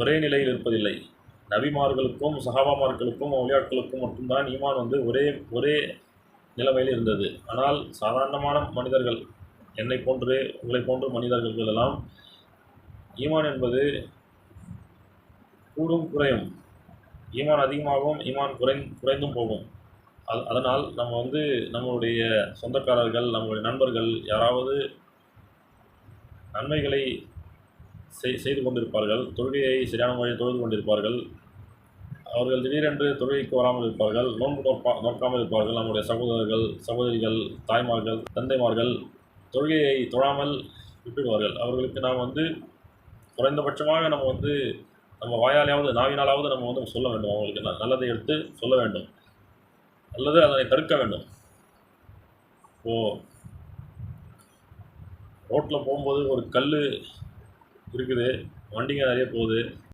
ஒரே நிலையில் இருப்பதில்லை. நபிமார்களுக்கும் சஹாபாமார்களுக்கும் அவுலியாக்களுக்கும் மட்டும்தான் ஈமான் வந்து ஒரே ஒரே நிலைமையில் இருந்தது. ஆனால் சாதாரணமான மனிதர்கள், என்னைப் போன்று உங்களைப் போன்ற மனிதர்கள் எல்லாம் ஈமான் என்பது கூடும் குறையும். ஈமான் அதிகமாகவும் ஈமான் குறைந்தும் போகும். அதனால் நம்ம வந்து நம்மளுடைய சொந்தக்காரர்கள், நம்மளுடைய நண்பர்கள் யாராவது நன்மைகளை செய்து கொண்டிருப்பார்கள். தொழுகையை சரியான முறையில் தொழுது கொண்டிருப்பார்கள். அவர்கள் திடீரென்று தொழுகைக்கு வராமல் இருப்பார்கள். நோன்பு நோக்காமல் இருப்பார்கள். நம்முடைய சகோதரர்கள், சகோதரிகள், தாய்மார்கள், தந்தைமார்கள் தொழுகையை தொழாமல் விட்டுடுவார்கள். அவர்களுக்கு நாம் வந்து குறைந்தபட்சமாக நம்ம வந்து நம்ம வாயாலாவது நாவினாலாவது நம்ம வந்து சொல்ல வேண்டும். அவங்களுக்கு நல்லதை எடுத்து சொல்ல வேண்டும், அல்லது அதனை தடுக்க வேண்டும். இப்போது ரோட்டில் போகும்போது ஒரு கல் இருக்குது, வண்டிங்க நிறைய போகுது.